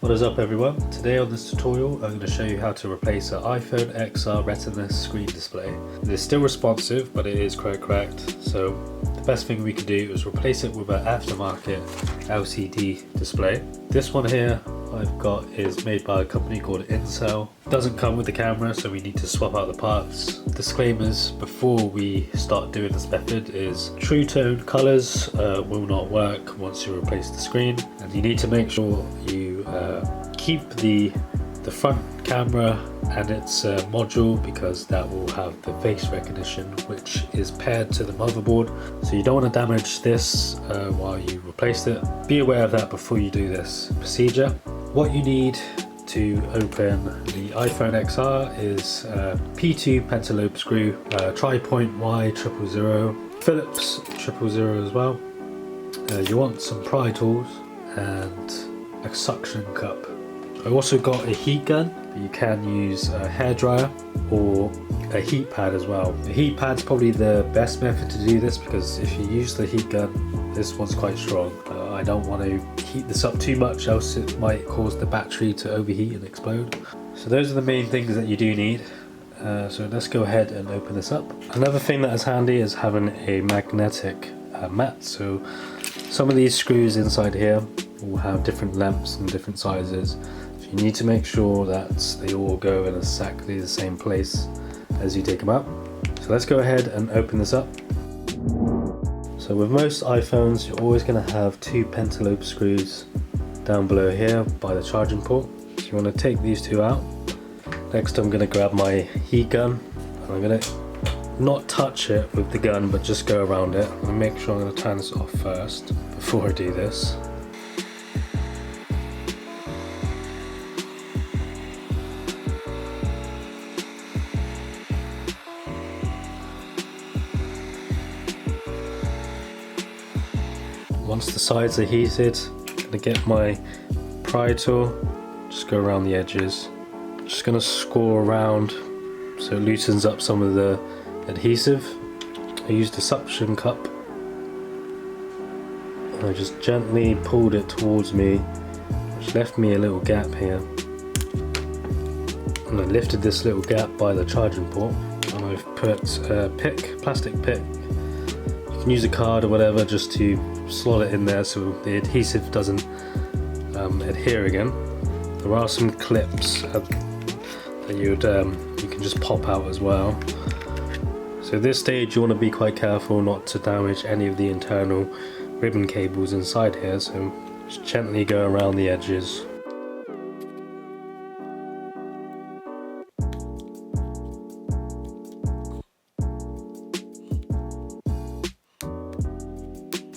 What is up everyone? Today on this tutorial I'm going to show you how to replace an iPhone XR Retina screen display. It is still responsive but it is quite cracked, so the best thing we can do is replace it with an aftermarket LCD display. This one here I've got is made by a company called Incel. It doesn't come with the camera, so we need to swap out the parts. Disclaimers before we start doing this method is true tone colors will not work once you replace the screen, and you need to make sure you keep the front camera and its module, because that will have the face recognition which is paired to the motherboard, so you don't want to damage this while you replace it. Be aware of that before you do this procedure. What you need to open the iPhone XR is P2 Pentalobe screw, tri-point Y000, Phillips 000 as well. You want some pry tools and a suction cup. I also got a heat gun, but you can use a hairdryer or a heat pad as well. The heat pad's probably the best method to do this, because if you use the heat gun, this one's quite strong. I don't want to heat this up too much, else it might cause the battery to overheat and explode. So those are the main things that you do need. So let's go ahead and open this up. Another thing that is handy is having a magnetic mat. So some of these screws inside here will have different lengths and different sizes. You need to make sure that they all go in exactly the same place as you take them out. So let's go ahead and open this up. So with most iPhones, you're always going to have two pentalobe screws down below here by the charging port. So you want to take these two out. Next I'm going to grab my heat gun, and I'm going to not touch it with the gun but just go around it. I'm going to make sure I'm going to turn this off first before I do this. Once the sides are heated, I'm going to get my pry tool, just go around the edges. Just going to score around so it loosens up some of the adhesive. I used a suction cup and I just gently pulled it towards me, which left me a little gap here. And I lifted this little gap by the charging port, and I've put a plastic pick. You can use a card or whatever just to slot it in there so the adhesive doesn't adhere again. There are some clips that you can just pop out as well. So at this stage you want to be quite careful not to damage any of the internal ribbon cables inside here, so just gently go around the edges.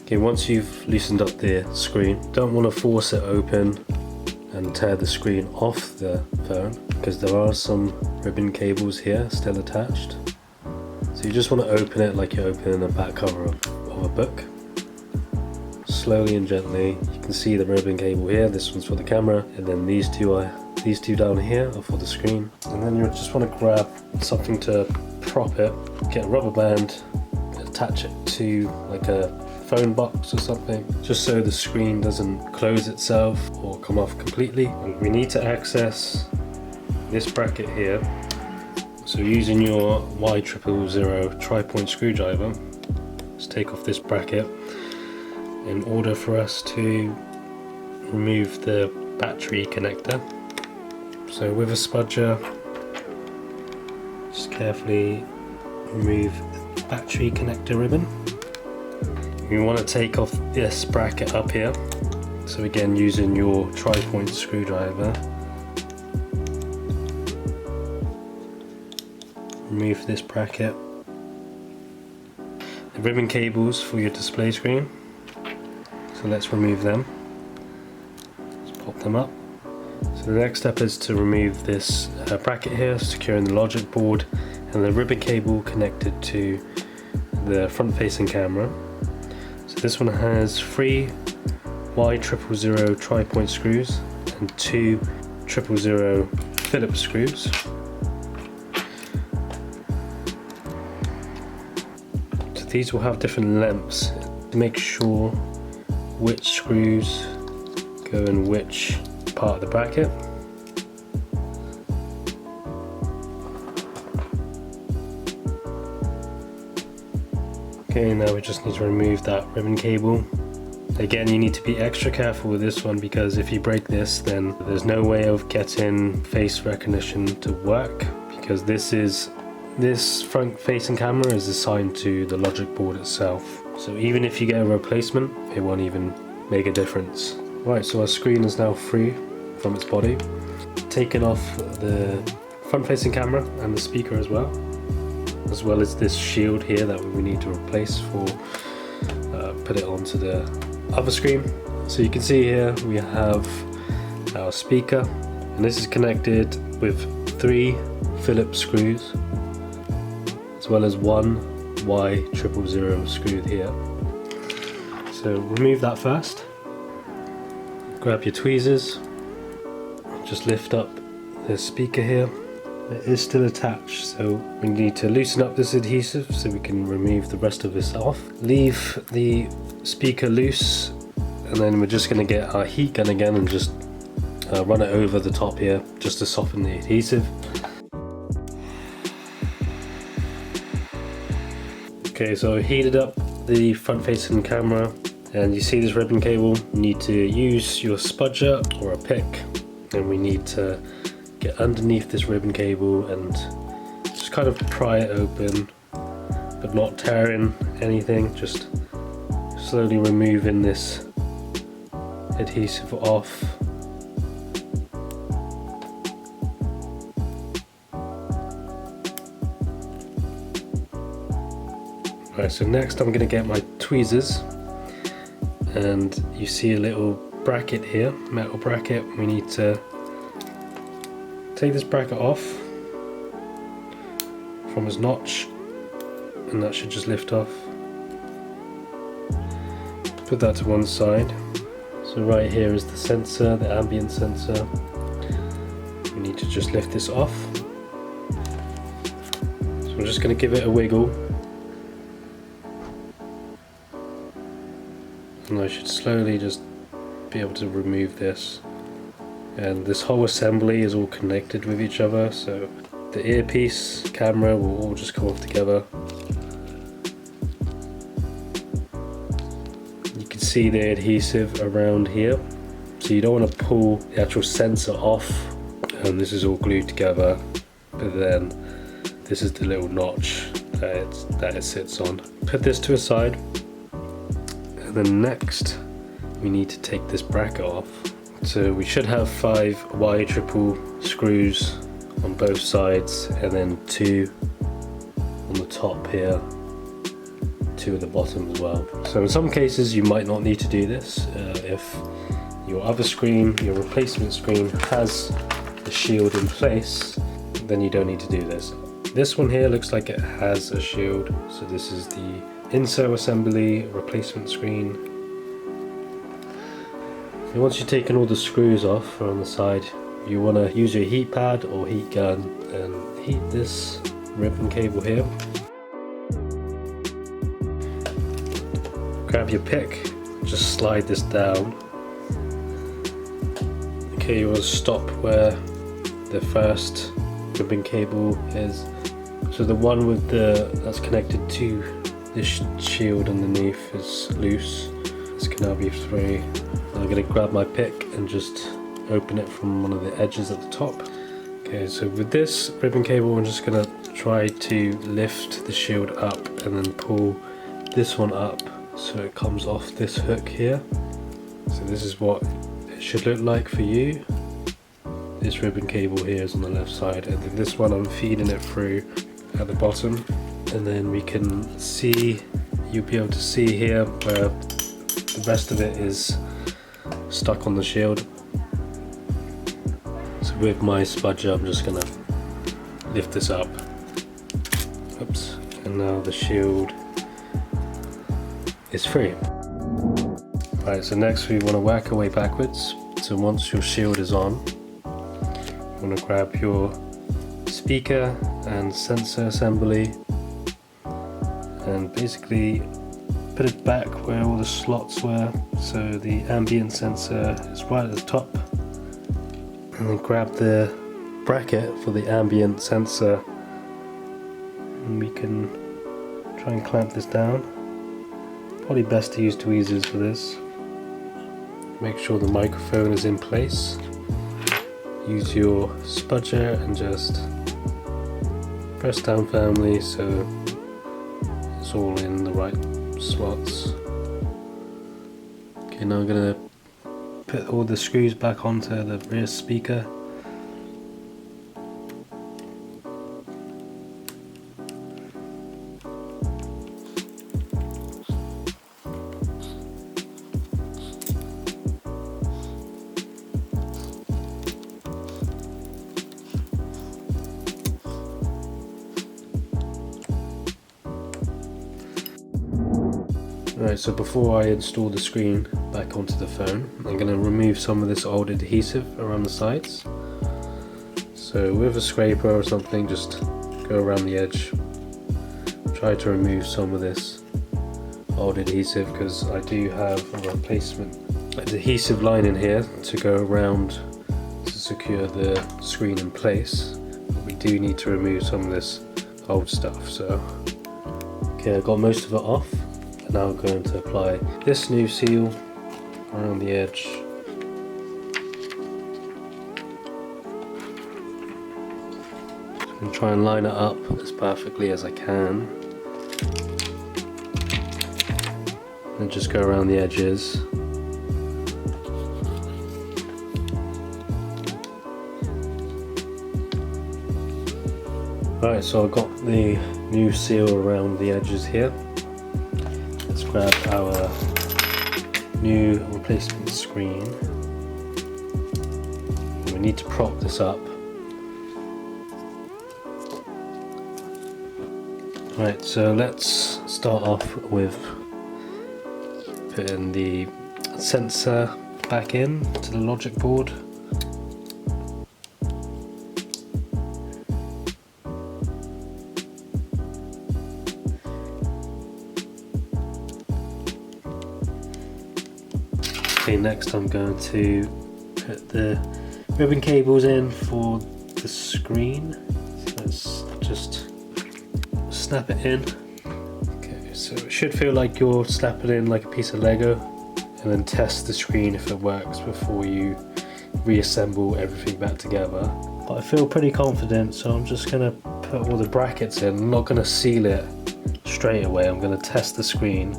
Okay, once you've loosened up the screen, don't want to force it open and tear the screen off the phone, because there are some ribbon cables here still attached. So you just want to open it like you're opening the back cover of a book. Slowly and gently. You can see the ribbon cable here, this one's for the camera, and then these two down here are for the screen. And then you just want to grab something to prop it, get a rubber band, attach it to like a phone box or something, just so the screen doesn't close itself or come off completely. And we need to access this bracket here, so using your Y000 tri-point screwdriver, let's take off this bracket in order for us to remove the battery connector. So with a spudger, just carefully remove the battery connector ribbon. You want to take off this bracket up here, so again using your tri-point screwdriver, remove this bracket. The ribbon cables for your display screen, so let's remove them. Let's pop them up. So the next step is to remove this bracket here, securing the logic board and the ribbon cable connected to the front facing camera. This one has 3 Y000 tri-point screws and 2 000 Phillips screws. So these will have different lengths to make sure which screws go in which part of the bracket. Okay, now we just need to remove that ribbon cable. Again, you need to be extra careful with this one because if you break this, then there's no way of getting face recognition to work, because this front facing camera is assigned to the logic board itself. So even if you get a replacement, it won't even make a difference. Right, so our screen is now free from its body. Taking off the front facing camera and the speaker as well as this shield here that we need to replace for put it onto the other screen. So you can see here we have our speaker, and this is connected with 3 Phillips screws as well as 1 Y000 screw here. So remove that first. Grab your tweezers, just lift up the speaker here. It is still attached, so we need to loosen up this adhesive so we can remove the rest of this off. Leave the speaker loose, and then we're just going to get our heat gun again and just run it over the top here just to soften the adhesive. Okay, so I heated up the front facing camera, and you see this ribbon cable. You need to use your spudger or a pick, and we need to get underneath this ribbon cable and just kind of pry it open, but not tearing anything, just slowly removing this adhesive off. Right, so next I'm going to get my tweezers, and you see a little bracket here, metal bracket. We need to take this bracket off from its notch, and that should just lift off. Put that to one side. So right here is the sensor, the ambient sensor. We need to just lift this off. So I'm just going to give it a wiggle, and I should slowly just be able to remove this. And this whole assembly is all connected with each other, so the earpiece, camera will all just come off together. You can see the adhesive around here, so you don't want to pull the actual sensor off, and this is all glued together, but then this is the little notch that it sits on. Put this to a side, and then next we need to take this bracket off. So we should have 5 Y000 screws on both sides, and then 2 on the top here, 2 at the bottom as well. So in some cases you might not need to do this. If your other screen, your replacement screen, has the shield in place, then you don't need to do this. This one here looks like it has a shield, so this is the insert assembly replacement screen. And once you've taken all the screws off on the side, you want to use your heat pad or heat gun and heat this ribbon cable here. Grab your pick, just slide this down. Okay, you want to stop where the first ribbon cable is. So the one with that's connected to this shield underneath is loose. This can now be free. I'm going to grab my pick and just open it from one of the edges at the top. Okay, so with this ribbon cable I'm just going to try to lift the shield up and then pull this one up so it comes off this hook here. So this is what it should look like for you. This ribbon cable here is on the left side, and then this one I'm feeding it through at the bottom, and then we can see, you'll be able to see here where the rest of it is stuck on the shield. So with my spudger I'm just gonna lift this up. Oops. And now the shield is free. Right, so next we want to work our way backwards. So once your shield is on, you want to grab your speaker and sensor assembly and basically put it back where all the slots were. So the ambient sensor is right at the top, and then grab the bracket for the ambient sensor, and we can try and clamp this down. Probably best to use tweezers for this. Make sure the microphone is in place. Use your spudger and just press down firmly so it's all in the right slots. Okay, now I'm going to put all the screws back onto the rear speaker. Right, so before I install the screen back onto the phone, I'm going to remove some of this old adhesive around the sides. So with a scraper or something, just go around the edge, try to remove some of this old adhesive, because I do have a replacement adhesive line in here to go around to secure the screen in place. But we do need to remove some of this old stuff. So okay, I got most of it off. Now I'm going to apply this new seal around the edge. I'm going to try and line it up as perfectly as I can. And just go around the edges. Right, so I've got the new seal around the edges here. Let's grab our new replacement screen. We need to prop this up. Right, so let's start off with putting the sensor back in to the logic board. Okay, next I'm going to put the ribbon cables in for the screen. So let's just snap it in. Okay, so it should feel like you're snapping in like a piece of Lego, and then test the screen if it works before you reassemble everything back together. But I feel pretty confident, so I'm just going to put all the brackets in. I'm not going to seal it straight away. I'm going to test the screen,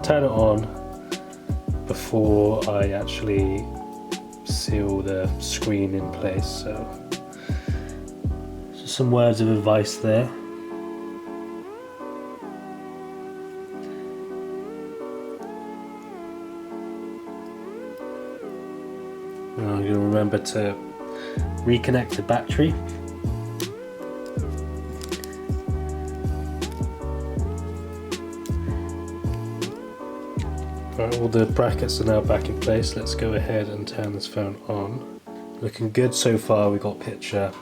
turn it on before I actually seal the screen in place. So just some words of advice there. Now I'm going to remember to reconnect the battery. Right, all the brackets are now back in place. Let's go ahead and turn this phone on. Looking good so far. We've got picture.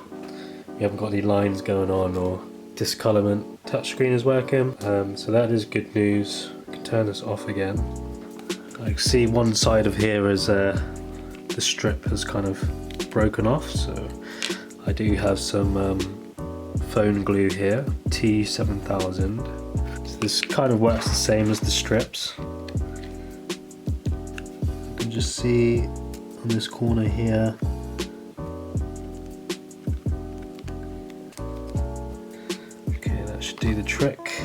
We haven't got any lines going on or discolorment. Touchscreen is working, so that is good news. We can turn this off again. I can see one side of here is the strip has kind of broken off, so I do have some phone glue here, T7000. So this kind of works the same as the strips. Just see on this corner here. Okay, that should do the trick.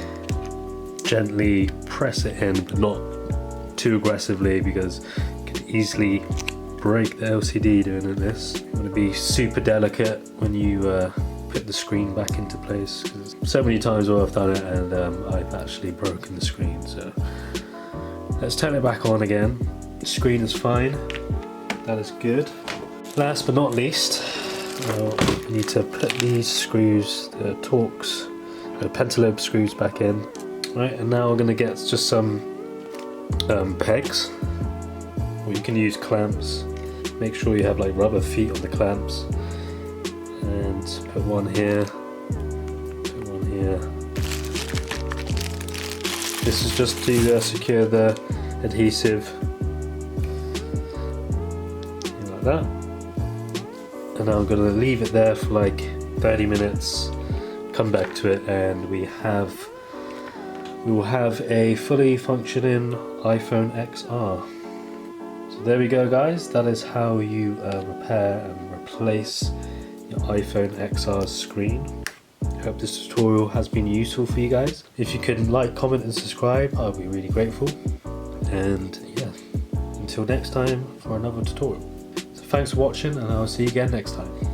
Gently press it in, but not too aggressively, because you can easily break the LCD doing this. You want to be super delicate when you put the screen back into place, because so many times where I've done it and I've actually broken the screen. So let's turn it back on again. The screen is fine, that is good. Last but not least, we need to put these screws, the Torx, the Pentalobe screws back in. Right, and now we're going to get just some pegs, or you can use clamps. Make sure you have like rubber feet on the clamps, and put one here, put one here. This is just to secure the adhesive. That. and I'm going to leave it there for like 30 minutes, come back to it, and we will have a fully functioning iPhone XR. So there we go guys, that is how you repair and replace your iPhone XR screen. I hope this tutorial has been useful for you guys. If you could like, comment and subscribe, I'll be really grateful. And yeah, until next time for another tutorial. So thanks for watching, and I'll see you again next time.